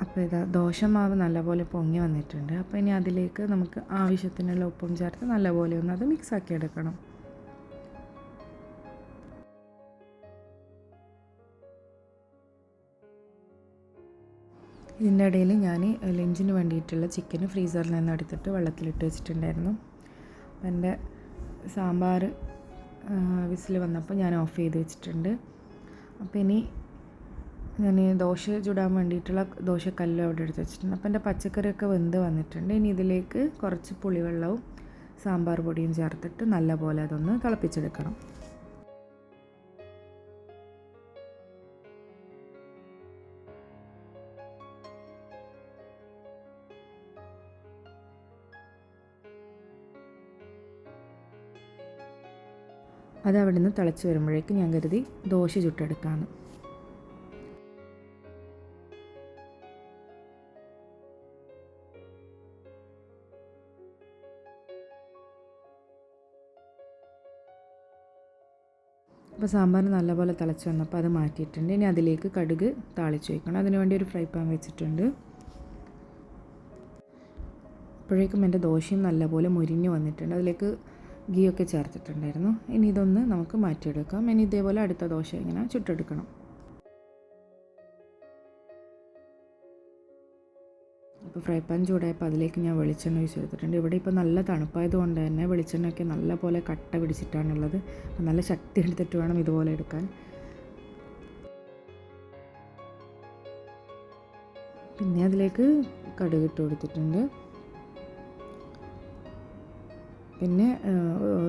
അപ്പോൾ ഇതാ ദോശമാവ് നല്ലപോലെ പൊങ്ങി വന്നിട്ടുണ്ട്. അപ്പോൾ ഇനി അതിലേക്ക് നമുക്ക് ആവശ്യത്തിനുള്ള ഉപ്പും ചേർത്ത് നല്ലപോലെ ഒന്ന് അത് മിക്സാക്കി എടുക്കണം. ഇതിൻ്റെ ഇടയിൽ ഞാൻ ലഞ്ചിന് വേണ്ടിയിട്ടുള്ള ചിക്കൻ ഫ്രീസറിൽ നിന്ന് എടുത്തിട്ട് വെള്ളത്തിലിട്ട് വെച്ചിട്ടുണ്ടായിരുന്നു. എൻ്റെ സാമ്പാർ വിസിൽ വന്നപ്പോൾ ഞാൻ ഓഫ് ചെയ്ത് വെച്ചിട്ടുണ്ട്. അപ്പോൾ ഇനി ഞാൻ ദോശ ചുടാൻ വേണ്ടിയിട്ടുള്ള ദോശക്കല്ല് അവിടെ എടുത്ത് വെച്ചിട്ടുണ്ട്. അപ്പോൾ എൻ്റെ പച്ചക്കറിയൊക്കെ വെന്ത് വന്നിട്ടുണ്ട്. ഇനി ഇതിലേക്ക് കുറച്ച് പുളിവെള്ളവും സാമ്പാർ പൊടിയും ചേർത്തിട്ട് നല്ലപോലെ അതൊന്ന് തിളപ്പിച്ചെടുക്കണം. അത് അവിടെ നിന്ന് തിളച്ച് വരുമ്പോഴേക്കും ഞാൻ കരുതി ദോശ ചുട്ടെടുക്കാമെന്ന്. അപ്പോൾ സാമ്പാർ നല്ലപോലെ തിളച്ച് വന്നപ്പോൾ അത് മാറ്റിയിട്ടുണ്ട്. ഇനി അതിലേക്ക് കടുക് താളിച്ച് വയ്ക്കണം. അതിനുവേണ്ടി ഒരു ഫ്രൈ പാൻ വെച്ചിട്ടുണ്ട്. അപ്പോഴേക്കും എൻ്റെ ദോശയും നല്ലപോലെ മുരിഞ്ഞ് വന്നിട്ടുണ്ട്. അതിലേക്ക് ഗീ ഒക്കെ ചേർത്തിട്ടുണ്ടായിരുന്നു. ഇനി ഇതൊന്ന് നമുക്ക് മാറ്റിയെടുക്കാം. ഇനി ഇതേപോലെ അടുത്ത ദോശ ഇങ്ങനെ ചുട്ടെടുക്കണം. അപ്പോൾ ഫ്രൈ പാൻ ചൂടായപ്പോൾ അതിലേക്ക് ഞാൻ വെളിച്ചെണ്ണ ഒഴിച്ച് എടുത്തിട്ടുണ്ട്. ഇവിടെ ഇപ്പോൾ നല്ല തണുപ്പായതുകൊണ്ട് തന്നെ വെളിച്ചെണ്ണയൊക്കെ നല്ല പോലെ കട്ട പിടിച്ചിട്ടാണുള്ളത്. അപ്പോൾ നല്ല ശക്തി എടുത്തിട്ട് വേണം ഇതുപോലെ എടുക്കാൻ. പിന്നെ അതിലേക്ക് കടുക് ഇട്ട് കൊടുത്തിട്ടുണ്ട്. പിന്നെ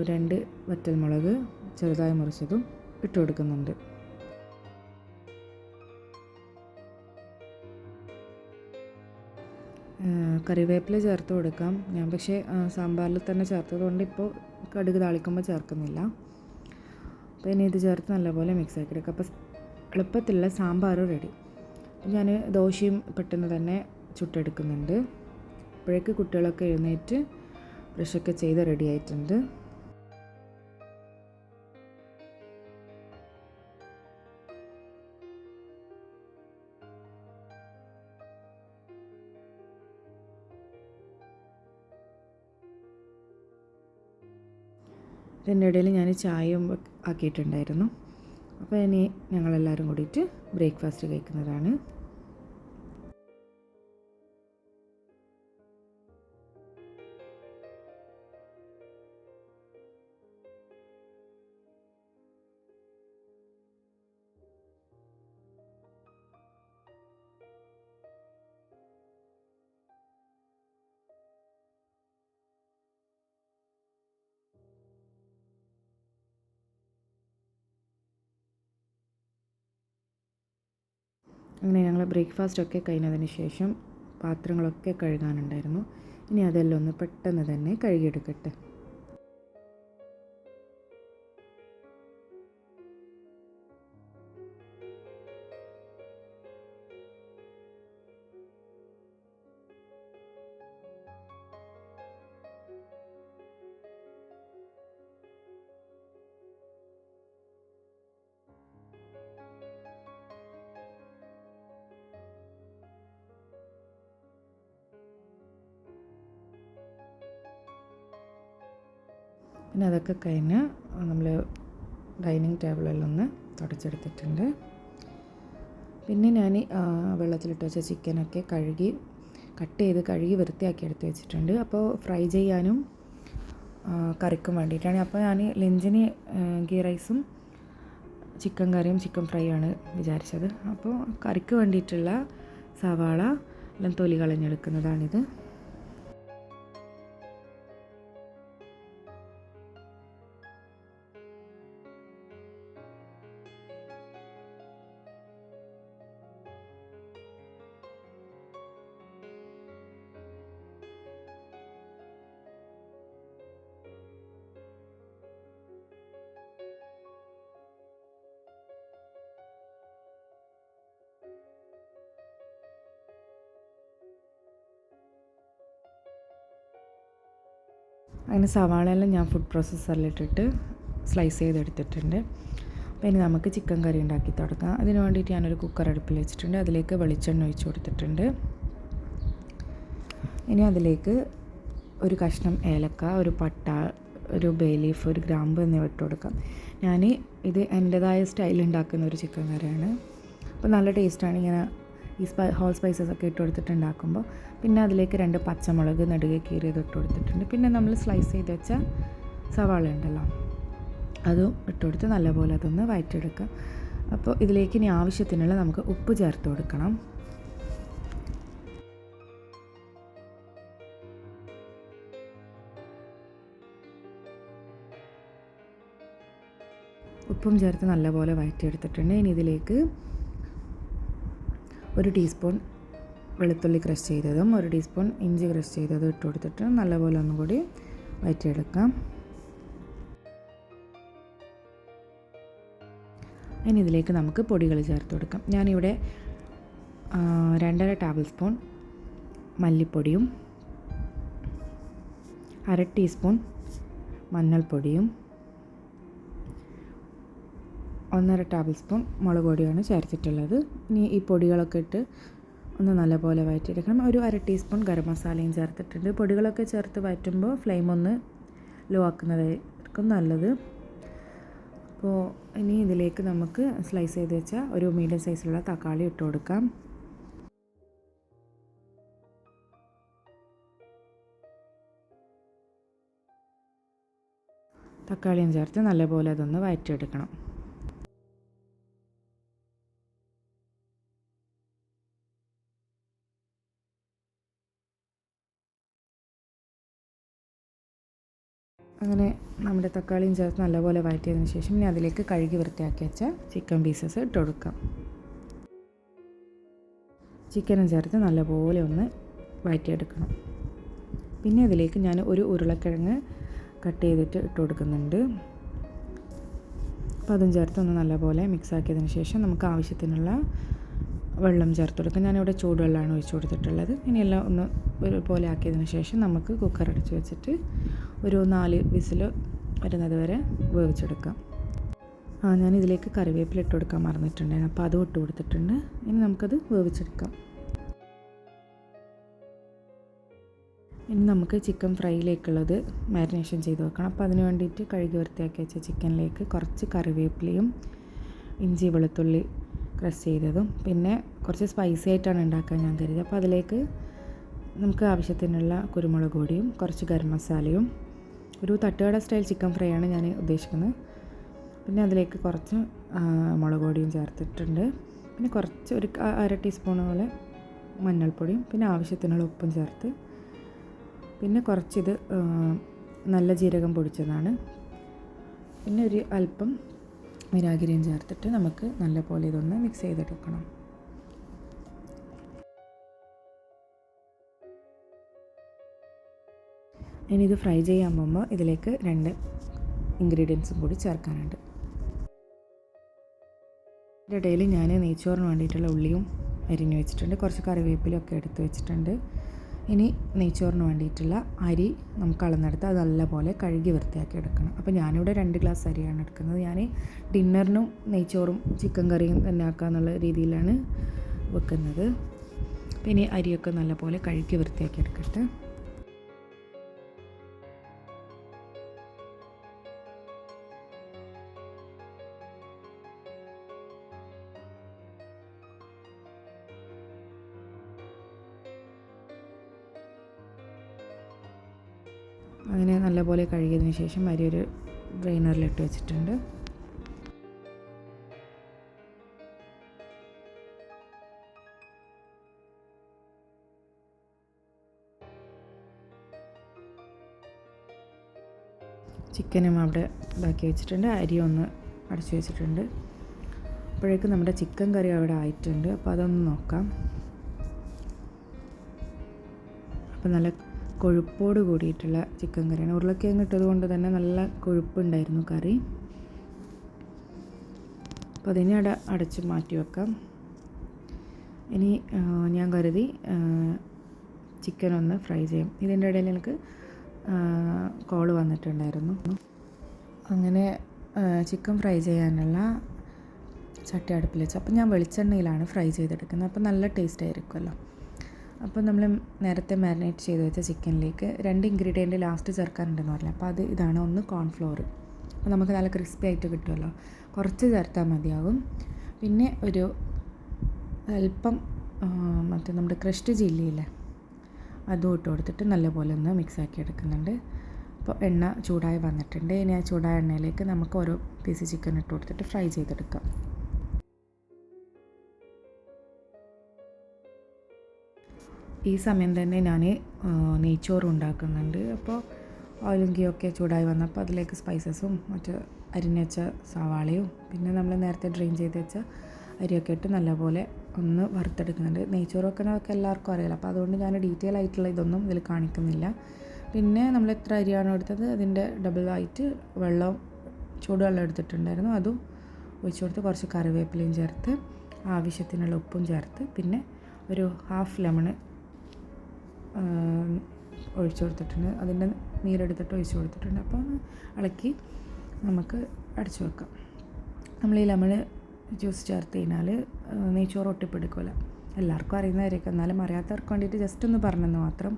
2 വറ്റൽമുളക് ചെറുതായി മുറിച്ചതും ഇട്ട് കൊടുക്കുന്നുണ്ട്. കറിവേപ്പില ചേർത്ത് കൊടുക്കാം. ഞാൻ പക്ഷേ സാമ്പാറിൽ തന്നെ ചേർത്തതുകൊണ്ട് ഇപ്പോൾ കടുക് താളിക്കുമ്പോൾ ചേർക്കുന്നില്ല. അപ്പോൾ ഇനി ഇത് ചേർത്ത് നല്ലപോലെ മിക്സ് ആക്കി എടുക്കാം. അപ്പോൾ എളുപ്പത്തിലുള്ള സാമ്പാർ റെഡി. ഞാൻ ദോശയും പെട്ടെന്ന് തന്നെ ചുട്ടെടുക്കുന്നുണ്ട്. അപ്പോഴേക്ക് കുട്ടികളൊക്കെ എഴുന്നേറ്റ് ബ്രഷൊക്കെ ചെയ്ത് റെഡി ആയിട്ടുണ്ട്. ഇതിൻ്റെ ഇടയിൽ ഞാൻ ചായയും ആക്കിയിട്ടുണ്ടായിരുന്നു. അപ്പോൾ ഇനി ഞങ്ങളെല്ലാവരും കൂടിയിട്ട് ബ്രേക്ക്ഫാസ്റ്റ് കഴിക്കുന്നതാണ്. അങ്ങനെ ഞങ്ങൾ ബ്രേക്ക്ഫാസ്റ്റൊക്കെ കഴിഞ്ഞതിന് ശേഷം പാത്രങ്ങളൊക്കെ കഴുകാനുണ്ടായിരുന്നു. ഇനി അതെല്ലാം ഒന്ന് പെട്ടെന്ന് തന്നെ കഴുകിയെടുക്കട്ടെ. പിന്നെ അതൊക്കെ കഴിഞ്ഞ് നമ്മൾ ഡൈനിങ് ടേബിളെല്ലാം ഒന്ന് തുടച്ചെടുത്തിട്ടുണ്ട്. പിന്നെ ഞാൻ വെള്ളത്തിലിട്ട് വെച്ച ചിക്കനൊക്കെ കട്ട് ചെയ്ത് കഴുകി വൃത്തിയാക്കി എടുത്ത് വെച്ചിട്ടുണ്ട്. അപ്പോൾ ഫ്രൈ ചെയ്യാനും കറിക്കും വേണ്ടിയിട്ടാണ്. അപ്പോൾ ഞാൻ ലഞ്ചിന് ഗീ റൈസും ചിക്കൻ കറിയും ചിക്കൻ ഫ്രൈ ആണ് വിചാരിച്ചത്. അപ്പോൾ കറിക്ക് വേണ്ടിയിട്ടുള്ള സവാള എല്ലാം തൊലി കളഞ്ഞെടുക്കുന്നതാണിത്. അതിന് സവാളയെല്ലാം ഞാൻ ഫുഡ് പ്രോസസ്സറിലിട്ടിട്ട് സ്ലൈസ് ചെയ്തെടുത്തിട്ടുണ്ട്. അപ്പോൾ ഇനി നമുക്ക് ചിക്കൻ കറി ഉണ്ടാക്കി തുടങ്ങാം. അതിന് വേണ്ടിയിട്ട് ഞാനൊരു കുക്കർ അടുപ്പിൽ വെച്ചിട്ടുണ്ട്. അതിലേക്ക് വെളിച്ചെണ്ണ ഒഴിച്ച് കൊടുത്തിട്ടുണ്ട്. ഇനി അതിലേക്ക് ഒരു കഷ്ണം ഏലക്ക, ഒരു പട്ട, ഒരു ബേ ലീഫ്, ഒരു ഗ്രാമ്പ് എന്നിവ ഇട്ട് കൊടുക്കാം. ഇത് എൻ്റേതായ സ്റ്റൈലിൽ ഉണ്ടാക്കുന്ന ഒരു ചിക്കൻ കറിയാണ്. അപ്പോൾ നല്ല ടേസ്റ്റാണ് ഇങ്ങനെ ഈ ഹോൾ സ്പൈസസ് ഒക്കെ ഇട്ട് കൊടുത്തിട്ടുണ്ടാക്കുമ്പോൾ. പിന്നെ അതിലേക്ക് 2 പച്ചമുളക് നെടുകെ കീറിയത് ഇട്ട് കൊടുത്തിട്ടുണ്ട്. പിന്നെ നമ്മൾ സ്ലൈസ് ചെയ്ത് വെച്ച സവാള ഉണ്ടല്ലോ, അതും ഇട്ട് കൊടുത്ത് നല്ലപോലെ അതൊന്ന് വഴറ്റിയെടുക്കാം. അപ്പോൾ ഇതിലേക്ക് ഇനി ആവശ്യത്തിനുള്ള നമുക്ക് ഉപ്പ് ചേർത്ത് കൊടുക്കണം. ഉപ്പും ചേർത്ത് നല്ലപോലെ വഴറ്റിയെടുത്തിട്ടുണ്ട്. ഇനി ഇതിലേക്ക് 1 ടീസ്പൂൺ വെളുത്തുള്ളി ക്രഷ് ചെയ്തതും 1 ടീസ്പൂൺ ഇഞ്ചി ക്രഷ് ചെയ്തതും ഇട്ട് കൊടുത്തിട്ട് നല്ലപോലെ ഒന്നും കൂടി വഴറ്റിയെടുക്കാം. ഇനി ഇതിലേക്ക് നമുക്ക് പൊടികൾ ചേർത്ത് കൊടുക്കാം. ഞാനിവിടെ 2.5 ടേബിൾ സ്പൂൺ മല്ലിപ്പൊടിയും 1/2 ടീസ്പൂൺ മഞ്ഞൾപ്പൊടിയും 1.5 ടേബിൾ സ്പൂൺ മുളക് പൊടിയാണ് ചേർത്തിട്ടുള്ളത്. ഇനി ഈ പൊടികളൊക്കെ ഇട്ട് ഒന്ന് നല്ലപോലെ വഴറ്റിയെടുക്കണം. ഒരു 1/2 ടീസ്പൂൺ ഗരം മസാലയും ചേർത്തിട്ടുണ്ട്. പൊടികളൊക്കെ ചേർത്ത് വഴറ്റുമ്പോൾ ഫ്ലെയിം ഒന്ന് ലോ ആക്കുന്നതായിരിക്കും നല്ലത്. അപ്പോൾ ഇനി ഇതിലേക്ക് നമുക്ക് സ്ലൈസ് ചെയ്ത് വെച്ച ഒരു മീഡിയം സൈസിലുള്ള തക്കാളി ഇട്ട് കൊടുക്കാം. തക്കാളിയും ചേർത്ത് നല്ലപോലെ അതൊന്ന് വഴറ്റിയെടുക്കണം. അങ്ങനെ നമ്മുടെ തക്കാളിയും ചേർത്ത് നല്ലപോലെ വഴറ്റിയതിന് ശേഷം ഇനി അതിലേക്ക് കഴുകി വൃത്തിയാക്കി വെച്ച ചിക്കൻ പീസസ് ഇട്ട് കൊടുക്കാം. ചിക്കനും ചേർത്ത് നല്ലപോലെ ഒന്ന് വഴറ്റിയെടുക്കണം. പിന്നെ അതിലേക്ക് ഞാൻ ഒരു ഉരുളക്കിഴങ്ങ് കട്ട് ചെയ്തിട്ട് ഇട്ട് കൊടുക്കുന്നുണ്ട്. അപ്പോൾ അതും ചേർത്ത് ഒന്ന് നല്ലപോലെ മിക്സാക്കിയതിന് ശേഷം നമുക്ക് ആവശ്യത്തിനുള്ള വെള്ളം ചേർത്ത് കൊടുക്കാം. ഞാനിവിടെ ചൂടുവെള്ളമാണ് ഒഴിച്ച് കൊടുത്തിട്ടുള്ളത്. ഇനിയെല്ലാം ഒന്ന് ഒരുപോലെ ആക്കിയതിന് ശേഷം നമുക്ക് കുക്കർ അടച്ച് വെച്ചിട്ട് ഒരു 4 വിസിൽ വരുന്നത് വരെ വേവിച്ചെടുക്കാം. ഞാനിതിലേക്ക് കറിവേപ്പില ഇട്ട് കൊടുക്കാൻ മറന്നിട്ടുണ്ടായിരുന്നു. അപ്പോൾ അതും ഇട്ട് കൊടുത്തിട്ടുണ്ട്. ഇനി നമുക്കത് വേവിച്ചെടുക്കാം. ഇനി നമുക്ക് ചിക്കൻ ഫ്രൈയിലേക്കുള്ളത് മാരിനേഷൻ ചെയ്ത് വെക്കണം. അപ്പോൾ അതിന് വേണ്ടിയിട്ട് കഴുകി വൃത്തിയാക്കി വെച്ച ചിക്കനിലേക്ക് കുറച്ച് കറിവേപ്പിലയും ഇഞ്ചി വെളുത്തുള്ളി ക്രഷ് ചെയ്തതും പിന്നെ കുറച്ച് സ്പൈസി ആയിട്ടാണ് ഉണ്ടാക്കാൻ ഞാൻ കരുതിയത്. അപ്പോൾ അതിലേക്ക് നമുക്ക് ആവശ്യത്തിനുള്ള കുരുമുളക് പൊടിയും കുറച്ച് ഗരം മസാലയും ഒരു തട്ടുകട സ്റ്റൈൽ ചിക്കൻ ഫ്രൈ ആണ് ഞാൻ ഉദ്ദേശിക്കുന്നത്. പിന്നെ അതിലേക്ക് കുറച്ച് മുളക് പൊടിയും ചേർത്തിട്ടുണ്ട്. പിന്നെ കുറച്ച് ഒരു 1/2 ടീസ്പൂൺ പോലെ മഞ്ഞൾപ്പൊടിയും പിന്നെ ആവശ്യത്തിനുള്ള ഉപ്പും ചേർത്ത് പിന്നെ കുറച്ചിത് നല്ല ജീരകം പൊടിച്ചതാണ്. പിന്നെ ഒരു അല്പം വിനാഗിരിയും ചേർത്തിട്ട് നമുക്ക് നല്ലപോലെ ഇതൊന്ന് മിക്സ് ചെയ്തെടുക്കണം. ഇനി ഇത് ഫ്രൈ ചെയ്യാൻ പോകുമ്പോൾ ഇതിലേക്ക് 2 ഇൻഗ്രീഡിയൻസും കൂടി ചേർക്കാനുണ്ട്. ഇതിൻ്റെ ഇടയിൽ ഞാൻ നെയ്ച്ചോറിന് വേണ്ടിയിട്ടുള്ള ഉള്ളിയും അരിഞ്ഞു വെച്ചിട്ടുണ്ട്, കുറച്ച് കറിവേപ്പിലൊക്കെ എടുത്ത് വെച്ചിട്ടുണ്ട്. ഇനി നെയ്ച്ചോറിന് വേണ്ടിയിട്ടുള്ള അരി നമുക്ക് അളന്നെടുത്ത് അത് നല്ലപോലെ കഴുകി വൃത്തിയാക്കി എടുക്കണം. അപ്പോൾ ഞാനിവിടെ 2 ഗ്ലാസ് അരിയാണ് എടുക്കുന്നത്. ഞാൻ ഡിന്നറിനും നെയ്ച്ചോറും ചിക്കൻ കറിയും തന്നെ ആക്കാമെന്നുള്ള രീതിയിലാണ് വെക്കുന്നത്. പിന്നെ അരിയൊക്കെ നല്ലപോലെ കഴുകി വൃത്തിയാക്കി എടുക്കട്ടെ. അങ്ങനെ നല്ലപോലെ കഴുകിയതിന് ശേഷം അരി ഒരു ഡ്രെയിനറിലിട്ട് വെച്ചിട്ടുണ്ട്. ചിക്കനും അവിടെ ഇതാക്കി വെച്ചിട്ടുണ്ട്, അരി ഒന്ന് അടച്ചു വെച്ചിട്ടുണ്ട്. അപ്പോഴേക്കും നമ്മുടെ ചിക്കൻ കറി അവിടെ ആയിട്ടുണ്ട്. അപ്പോൾ അതൊന്ന് നോക്കാം. അപ്പോൾ നല്ല കൊഴുപ്പോട് കൂടിയിട്ടുള്ള ചിക്കൻ കറിയാണ്. ഉരുളക്കിഴങ്ങ് ഇട്ടത് കൊണ്ട് തന്നെ നല്ല കൊഴുപ്പുണ്ടായിരുന്നു കറി. അപ്പോൾ അതിനെ അടച്ച് മാറ്റി വെക്കാം. ഇനി ഞാൻ കരുതി ചിക്കൻ ഒന്ന് ഫ്രൈ ചെയ്യും. ഇതിൻ്റെ ഇടയിൽ എനിക്ക് കോള് വന്നിട്ടുണ്ടായിരുന്നു. അങ്ങനെ ചിക്കൻ ഫ്രൈ ചെയ്യാനുള്ള ചട്ടി അടുപ്പിൽ വെച്ചു. അപ്പോൾ ഞാൻ വെളിച്ചെണ്ണയിലാണ് ഫ്രൈ ചെയ്തെടുക്കുന്നത്. അപ്പോൾ നല്ല ടേസ്റ്റ് ആയിരിക്കുമല്ലോ. അപ്പോൾ നമ്മൾ നേരത്തെ മാരിനേറ്റ് ചെയ്ത് വെച്ച ചിക്കനിലേക്ക് 2 ഇൻഗ്രീഡിയൻറ്റ് ലാസ്റ്റ് ചേർക്കാനുണ്ടെന്ന് പറഞ്ഞില്ല. അപ്പോൾ ഇതാണ്. ഒന്ന് കോൺഫ്ലോർ, അപ്പോൾ നമുക്ക് നല്ല ക്രിസ്പി ആയിട്ട് കിട്ടുമല്ലോ. കുറച്ച് ചേർത്താൽ മതിയാകും. പിന്നെ ഒരു അല്പം മറ്റേ നമ്മുടെ ക്രഷ്ഡ് ചില്ലിയില്ലേ, അതും ഇട്ട് കൊടുത്തിട്ട് നല്ലപോലെ ഒന്ന് മിക്സാക്കി എടുക്കുന്നുണ്ട്. അപ്പോൾ എണ്ണ ചൂടായി വന്നിട്ടുണ്ട്. ഇനി ആ ചൂടായ എണ്ണയിലേക്ക് നമുക്ക് ഓരോ പീസ് ചിക്കൻ ഇട്ട് കൊടുത്തിട്ട് ഫ്രൈ ചെയ്തെടുക്കാം. ഈ സമയം തന്നെ ഞാൻ നെയ്ച്ചോറ് ഉണ്ടാക്കുന്നുണ്ട്. അപ്പോൾ ഓയിലും ഗീയൊക്കെ ചൂടായി വന്നപ്പോൾ അതിലേക്ക് സ്പൈസസും മറ്റ് അരിഞ്ഞ് വെച്ച സവാളയും പിന്നെ നമ്മൾ നേരത്തെ ഡ്രെയിൻ ചെയ്ത് വെച്ച അരിയൊക്കെ ഇട്ട് നല്ലപോലെ ഒന്ന് വറുത്തെടുക്കുന്നുണ്ട്. നെയ്ച്ചോറ് വെക്കുന്നതൊക്കെ എല്ലാവർക്കും അറിയാലോ, അപ്പോൾ അതുകൊണ്ട് ഞാൻ ഡീറ്റെയിൽ ആയിട്ടുള്ള ഇതൊന്നും ഇതിൽ കാണിക്കുന്നില്ല. പിന്നെ നമ്മൾ എത്ര അരിയാണോ എടുത്തത് അതിൻ്റെ ഡബിളായിട്ട് ചൂടുവെള്ളം എടുത്തിട്ടുണ്ടായിരുന്നു, അതും ഒഴിച്ചു കൊടുത്ത് കുറച്ച് കറിവേപ്പിലയും ചേർത്ത് ആവശ്യത്തിനുള്ള ഉപ്പും ചേർത്ത് പിന്നെ ഒരു ഹാഫ് ലെമണ് ഒഴിച്ചു കൊടുത്തിട്ടുണ്ട്. അതിൻ്റെ നീരെടുത്തിട്ട് ഒഴിച്ചു കൊടുത്തിട്ടുണ്ട്. അപ്പോൾ ഇളക്കി നമുക്ക് അടച്ചു വെക്കാം. നമ്മൾ ഈ ലെമൺ ജ്യൂസ് ചേർത്ത് കഴിഞ്ഞാൽ നെയ്ച്ചോറ് ഒട്ടിപ്പിടിക്കില്ല. എല്ലാവർക്കും അറിയുന്നതായിരിക്കും, എന്നാലും അറിയാത്തവർക്ക് വേണ്ടിയിട്ട് ജസ്റ്റ് ഒന്ന് പറഞ്ഞെന്ന് മാത്രം.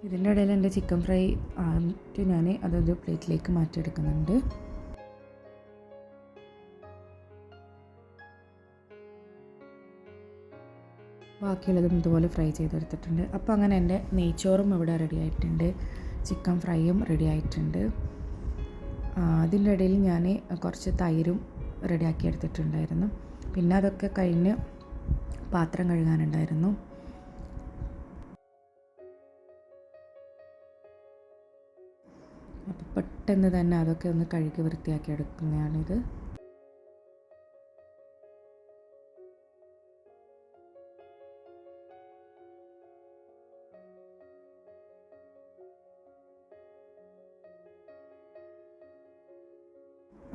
ഇതിൻ്റെ ഇടയിൽ എൻ്റെ ചിക്കൻ ഫ്രൈ ആയിട്ട് ഞാൻ അതൊരു പ്ലേറ്റിലേക്ക് മാറ്റിയെടുക്കുന്നുണ്ട്. ബാക്കിയുള്ളതും ഇതുപോലെ ഫ്രൈ ചെയ്തെടുത്തിട്ടുണ്ട്. അപ്പോൾ അങ്ങനെ എൻ്റെ നെയ്ച്ചോറും ഇവിടെ റെഡി ആയിട്ടുണ്ട്, ചിക്കൻ ഫ്രൈയും റെഡി ആയിട്ടുണ്ട്. അതിൻ്റെ ഇടയിൽ ഞാൻ കുറച്ച് തൈരും റെഡിയാക്കി എടുത്തിട്ടുണ്ടായിരുന്നു. പിന്നെ അതൊക്കെ കഴിഞ്ഞ് പാത്രം കഴുകാനുണ്ടായിരുന്നു. അപ്പോൾ പെട്ടെന്ന് തന്നെ അതൊക്കെ ഒന്ന് കഴുകി വൃത്തിയാക്കി എടുക്കുന്നതാണിത്.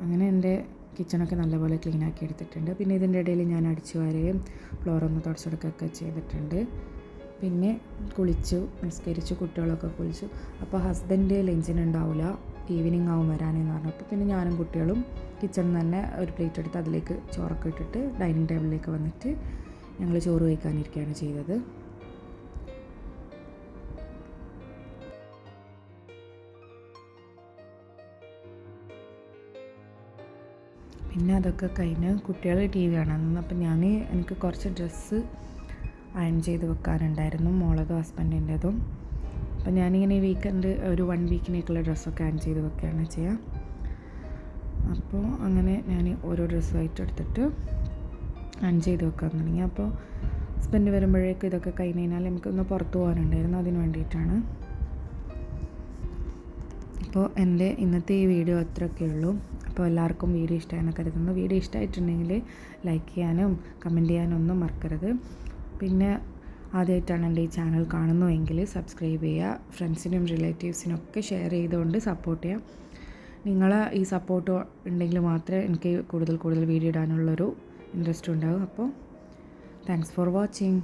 അങ്ങനെ എൻ്റെ കിച്ചണൊക്കെ നല്ലപോലെ ക്ലീനാക്കി എടുത്തിട്ടുണ്ട്. പിന്നെ ഇതിൻ്റെ ഇടയിൽ ഞാൻ അടിച്ചു വാരുകയും ഫ്ലോറൊന്ന് തുടച്ചെടുക്കുകയൊക്കെ ചെയ്തിട്ടുണ്ട്. പിന്നെ കുളിച്ചു, നിസ്കരിച്ചു, കുട്ടികളൊക്കെ കുളിച്ചു. അപ്പോൾ ഹസ്ബൻഡ് ലഞ്ചിനുണ്ടാവില്ല, ഈവനിങ് ആവും വരാനെന്ന് പറഞ്ഞപ്പോൾ പിന്നെ ഞാനും കുട്ടികളും കിച്ചണിൽ നിന്ന് തന്നെ ഒരു പ്ലേറ്റ് എടുത്ത് അതിലേക്ക് ചോറൊക്കെ ഇട്ടിട്ട് ഡൈനിങ് ടേബിളിലേക്ക് വന്നിട്ട് ഞങ്ങൾ ചോറ് കഴിക്കാനിരിക്കുകയാണ് ചെയ്തത്. പിന്നെ അതൊക്കെ കഴിഞ്ഞ് കുട്ടികൾ ടി വി കാണാൻ നിന്നു. അപ്പം എനിക്ക് കുറച്ച് ഡ്രസ്സ് അയൺ ചെയ്ത് വെക്കാനുണ്ടായിരുന്നു, മോളതും ഹസ്ബൻഡിൻ്റെതും. അപ്പം ഞാനിങ്ങനെ വീക്കെൻഡ് ഒരു 1 വീക്കിനേക്കുള്ള ഡ്രസ്സൊക്കെ അയൺ ചെയ്ത് വെക്കുകയാണ് ചെയ്യുക. അപ്പോൾ അങ്ങനെ ഞാൻ ഓരോ ഡ്രസ്സുമായിട്ട് എടുത്തിട്ട് അയൺ ചെയ്ത് വെക്കാൻ തുടങ്ങി. അപ്പോൾ ഹസ്ബൻഡ് വരുമ്പോഴേക്കും ഇതൊക്കെ കഴിഞ്ഞ് കഴിഞ്ഞാൽ നമുക്കൊന്ന് പുറത്ത് പോകാനുണ്ടായിരുന്നു, അതിന് വേണ്ടിയിട്ടാണ്. അപ്പോൾ എൻ്റെ ഇന്നത്തെ ഈ വീഡിയോ അത്രയൊക്കെ ഉള്ളൂ. അപ്പോൾ എല്ലാവർക്കും വീഡിയോ ഇഷ്ടമായെന്ന് കരുതുന്നു. വീഡിയോ ഇഷ്ടമായിട്ടുണ്ടെങ്കിൽ ലൈക്ക് ചെയ്യാനും കമൻറ്റ് ചെയ്യാനും ഒന്നും മറക്കരുത്. പിന്നെ ആദ്യമായിട്ടാണ് എൻ്റെ ഈ ചാനൽ കാണുന്നതെങ്കിൽ സബ്സ്ക്രൈബ് ചെയ്യുക, ഫ്രണ്ട്സിനും റിലേറ്റീവ്സിനും ഒക്കെ ഷെയർ ചെയ്തുകൊണ്ട് സപ്പോർട്ട് ചെയ്യുക. നിങ്ങളെ ഈ സപ്പോർട്ട് ഉണ്ടെങ്കിൽ മാത്രമേ എനിക്ക് കൂടുതൽ വീഡിയോ ഇടാനുള്ളൊരു ഇൻട്രസ്റ്റ് ഉണ്ടാകും. അപ്പോൾ താങ്ക്സ് ഫോർ വാച്ചിങ്.